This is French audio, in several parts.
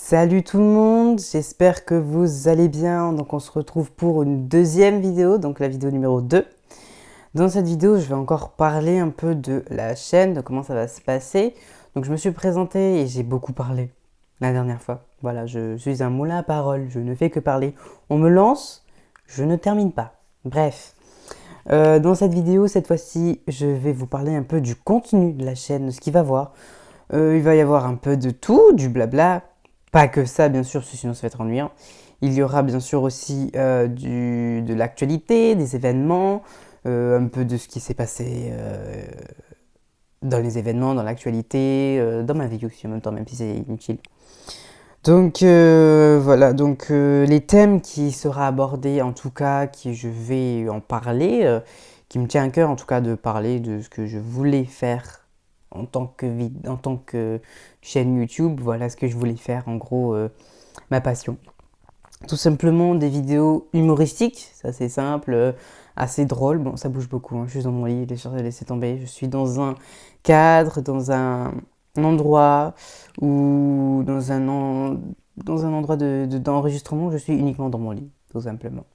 Salut tout le monde, j'espère que vous allez bien. Donc on se retrouve pour une deuxième vidéo, donc la vidéo numéro 2. Dans cette vidéo, je vais encore parler un peu de la chaîne, de comment ça va se passer. Donc je me suis présenté et j'ai beaucoup parlé la dernière fois. Voilà, je suis un moulin à parole, je ne fais que parler. On me lance, je ne termine pas. Bref. Dans cette vidéo, cette fois-ci, je vais vous parler un peu du contenu de la chaîne, de ce qu'il va voir. Il va y avoir un peu de tout, du blabla. Pas que ça, bien sûr, sinon ça va être ennuyant. Il y aura bien sûr aussi de l'actualité, des événements, un peu de ce qui s'est passé dans les événements, dans l'actualité, dans ma vie aussi en même temps, même si c'est inutile. Donc voilà, donc les thèmes qui seront abordés, en tout cas, qui je vais en parler, qui me tient à cœur en tout cas de parler de ce que je voulais faire en tant que chaîne YouTube, voilà ce que je voulais faire, en gros, ma passion. Tout simplement des vidéos humoristiques, ça c'est simple, assez drôle. Bon, ça bouge beaucoup, hein. Je suis dans mon lit, laissez tomber. Je suis dans un cadre, dans un endroit ou dans un endroit d'enregistrement, je suis uniquement dans mon lit, tout simplement.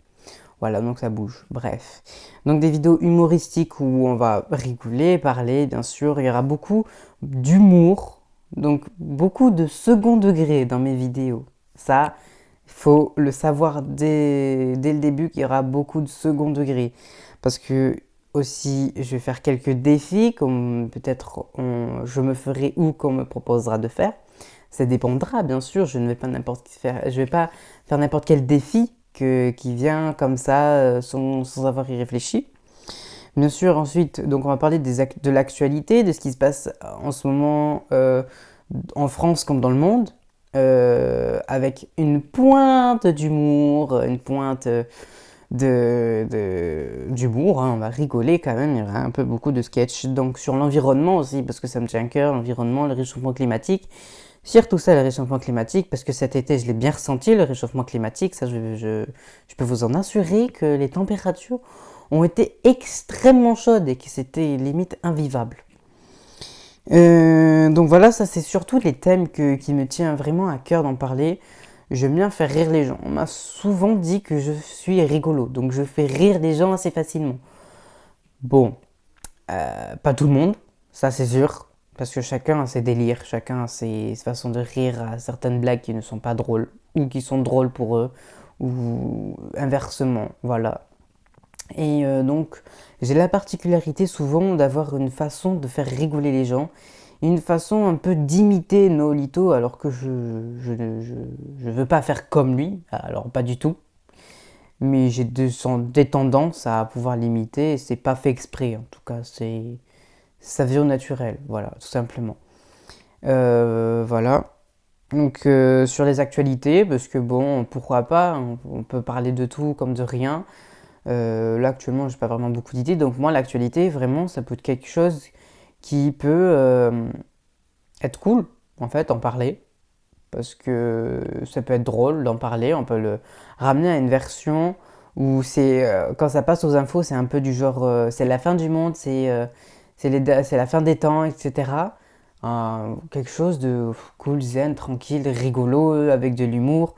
Voilà, donc ça bouge. Bref. Donc des vidéos humoristiques où on va rigoler, parler, bien sûr. Il y aura beaucoup d'humour, donc beaucoup de second degré dans mes vidéos. Ça, il faut le savoir dès le début qu'il y aura beaucoup de second degré. Parce que aussi, je vais faire quelques défis, comme peut-être je me ferai ou qu'on me proposera de faire. Ça dépendra, bien sûr. Je ne vais pas je vais pas faire n'importe quel défi qui vient comme ça, sans avoir y réfléchi. Bien sûr, ensuite, donc on va parler de l'actualité, de ce qui se passe en ce moment en France comme dans le monde, avec une pointe d'humour, une pointe d'humour, hein. On va rigoler quand même, il y aura un peu beaucoup de sketchs. Donc sur l'environnement aussi, parce que ça me tient à cœur, l'environnement, le réchauffement climatique. Surtout ça, le réchauffement climatique, parce que cet été, je l'ai bien ressenti, le réchauffement climatique. Ça, je peux vous en assurer que les températures ont été extrêmement chaudes et que c'était limite invivable. Donc voilà, ça c'est surtout les thèmes qui me tiennent vraiment à cœur d'en parler. J'aime bien faire rire les gens. On m'a souvent dit que je suis rigolo, donc je fais rire les gens assez facilement. Bon, pas tout le monde, ça c'est sûr, parce que chacun a ses délires, chacun a ses façons de rire à certaines blagues qui ne sont pas drôles, ou qui sont drôles pour eux, ou inversement, voilà. Et donc, j'ai la particularité souvent d'avoir une façon de faire rigoler les gens, une façon un peu d'imiter Nolito, alors que je veux pas faire comme lui, alors pas du tout, mais j'ai des tendances à pouvoir l'imiter, et c'est pas fait exprès, en tout cas, c'est ça vient au naturel, voilà, tout simplement. Voilà. Donc sur les actualités, parce que bon, pourquoi pas, on peut parler de tout comme de rien. Là actuellement, j'ai pas vraiment beaucoup d'idées, donc moi l'actualité, vraiment, ça peut être quelque chose qui peut être cool, en fait, en parler, parce que ça peut être drôle d'en parler, on peut le ramener à une version où c'est quand ça passe aux infos, c'est un peu du genre c'est la fin du monde, c'est la fin des temps, etc. Quelque chose de cool, zen, tranquille, rigolo, avec de l'humour,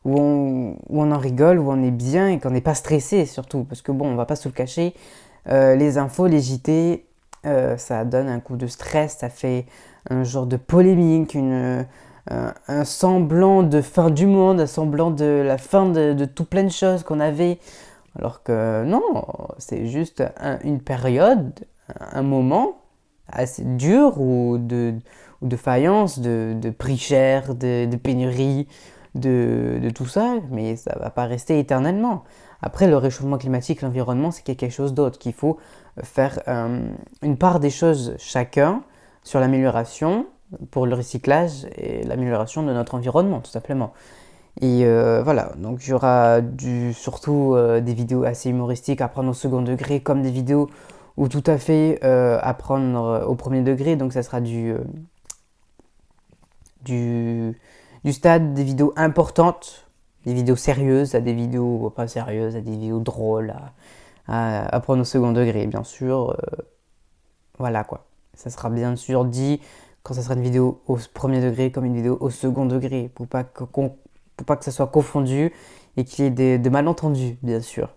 où on en rigole, où on est bien et qu'on n'est pas stressé surtout, parce que bon, on va pas se le cacher, les infos, les JT, ça donne un coup de stress, ça fait un genre de polémique, un semblant de fin du monde, un semblant de la fin de tout plein de choses qu'on avait. Alors que non, c'est juste une période, un moment assez dur ou de faïence, de prix cher, de pénurie, de tout ça, mais ça va pas rester éternellement. Après, le réchauffement climatique, l'environnement, c'est quelque chose d'autre, qu'il faut faire une part des choses chacun sur l'amélioration pour le recyclage et l'amélioration de notre environnement, tout simplement. Et voilà, donc il y aura surtout des vidéos assez humoristiques à prendre au second degré, comme des vidéos où tout à fait à prendre au premier degré, donc ça sera du, du stade des vidéos importantes, des vidéos sérieuses à des vidéos pas sérieuses, à des vidéos drôles à prendre au second degré, bien sûr. Voilà quoi. Ça sera bien sûr dit quand ça sera une vidéo au premier degré comme une vidéo au second degré, pour pas que ça soit confondu et qu'il y ait de malentendus, bien sûr.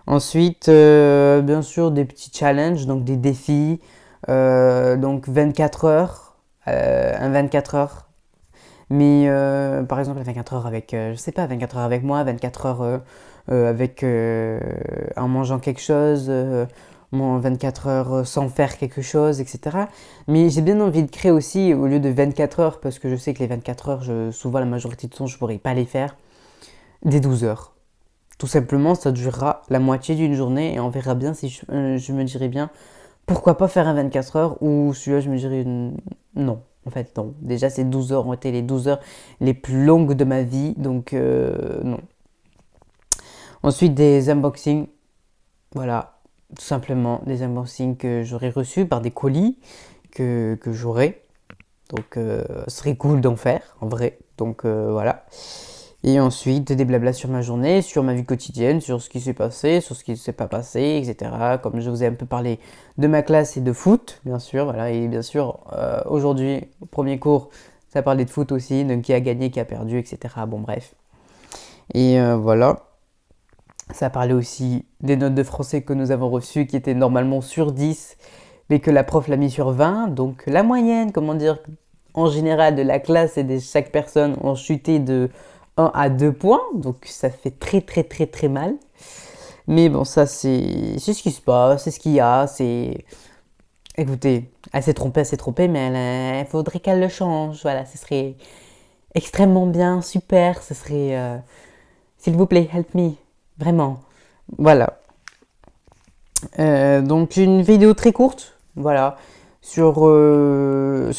Ensuite, bien sûr, des petits challenges, donc des défis, donc 24 heures, un 24 heures. Mais par exemple, 24 heures avec, je sais pas, 24 heures avec moi, 24 heures avec, en mangeant quelque chose, 24 heures sans faire quelque chose, etc. Mais j'ai bien envie de créer aussi, au lieu de 24 heures, parce que je sais que les 24 heures, souvent la majorité du temps, je pourrais pas les faire, des 12 heures. Tout simplement, ça durera la moitié d'une journée et on verra bien si je me dirais bien pourquoi pas faire un 24 heures ou celui-là je me dirais non. En fait, non. Déjà, ces 12 heures ont été les 12 heures les plus longues de ma vie, donc non. Ensuite, des unboxings. Voilà, tout simplement des unboxings que j'aurais reçus par des colis que j'aurais. Donc, ce serait cool d'en faire, en vrai. Donc, voilà. Et ensuite, des blablas sur ma journée, sur ma vie quotidienne, sur ce qui s'est passé, sur ce qui ne s'est pas passé, etc. Comme je vous ai un peu parlé de ma classe et de foot, bien sûr. Voilà. Et bien sûr, aujourd'hui, au premier cours, ça parlait de foot aussi, donc qui a gagné, qui a perdu, etc. Bon, bref. Et voilà. Ça parlait aussi des notes de français que nous avons reçues, qui étaient normalement sur 10, mais que la prof l'a mis sur 20. Donc la moyenne, comment dire, en général de la classe et de chaque personne ont chuté de 1 à 2 points, donc ça fait très très très très mal. Mais bon, ça c'est ce qui se passe, c'est ce qu'il y a, c'est... Écoutez, elle s'est trompée, mais il faudrait qu'elle le change, voilà, ce serait extrêmement bien, super, ce serait... s'il vous plaît, help me, vraiment. Voilà. Donc une vidéo très courte, voilà, sur le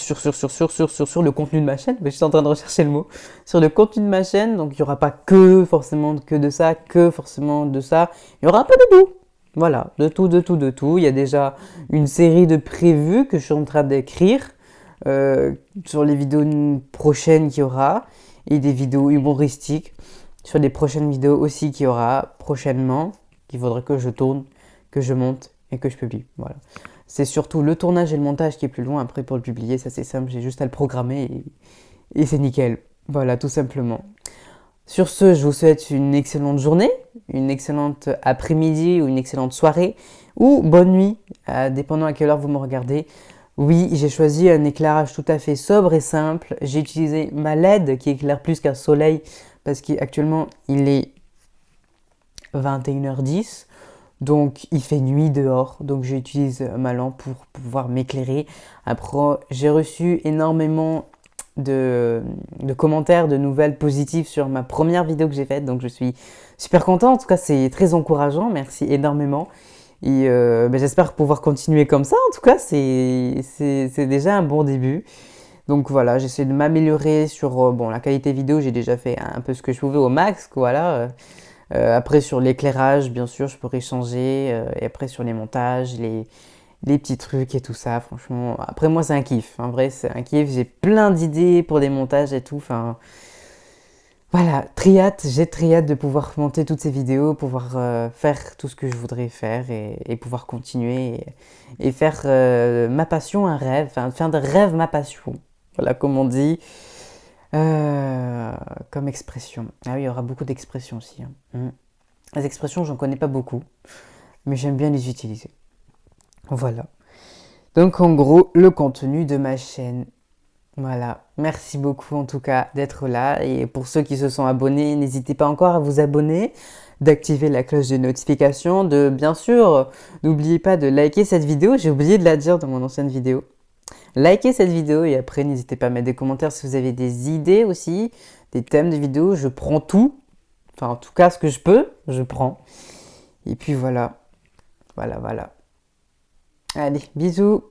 contenu de ma chaîne. Je suis en train de rechercher le mot. Sur le contenu de ma chaîne, donc il n'y aura pas que forcément que de ça, que forcément de ça. Il y aura un peu de tout. Voilà, de tout, de tout, de tout. Il y a déjà une série de prévus que je suis en train d'écrire sur les vidéos prochaines qu'il y aura et des vidéos humoristiques sur les prochaines vidéos aussi qu'il y aura prochainement, qu'il faudra que je tourne, que je monte et que je publie. Voilà. C'est surtout le tournage et le montage qui est plus loin. Après, pour le publier, ça c'est simple, j'ai juste à le programmer et c'est nickel. Voilà, tout simplement. Sur ce, je vous souhaite une excellente journée, une excellente après-midi ou une excellente soirée ou bonne nuit, dépendant à quelle heure vous me regardez. Oui, j'ai choisi un éclairage tout à fait sobre et simple. J'ai utilisé ma LED qui éclaire plus qu'un soleil parce qu'actuellement il est 21h10. Donc il fait nuit dehors, donc j'utilise ma lampe pour pouvoir m'éclairer. Après, j'ai reçu énormément de commentaires, de nouvelles positives sur ma première vidéo que j'ai faite, donc je suis super content. En tout cas, c'est très encourageant, merci énormément. Et j'espère pouvoir continuer comme ça. En tout cas, c'est déjà un bon début. Donc voilà, j'essaie de m'améliorer sur bon, la qualité vidéo. J'ai déjà fait un peu ce que je pouvais au max, voilà. Après sur l'éclairage, bien sûr, je pourrais changer. Et après sur les montages, les petits trucs et tout ça, franchement. Après moi, c'est un kiff. En vrai, c'est un kiff. J'ai plein d'idées pour des montages et tout. Enfin, voilà, j'ai très hâte de pouvoir monter toutes ces vidéos, pouvoir faire tout ce que je voudrais faire et pouvoir continuer et faire ma passion un rêve, enfin faire de rêve ma passion. Voilà, comme on dit. Comme expression. Ah oui, il y aura beaucoup d'expressions aussi, hein. Les expressions, j'en connais pas beaucoup, mais j'aime bien les utiliser. Voilà. Donc en gros, le contenu de ma chaîne. Voilà. Merci beaucoup en tout cas d'être là. Et pour ceux qui se sont abonnés, n'hésitez pas encore à vous abonner, d'activer la cloche de notification, de bien sûr, n'oubliez pas de liker cette vidéo. J'ai oublié de la dire dans mon ancienne vidéo. Likez cette vidéo et après n'hésitez pas à mettre des commentaires si vous avez des idées aussi, des thèmes de vidéos, je prends tout. Enfin en tout cas ce que je peux, je prends. Et puis voilà. Voilà. Allez, bisous.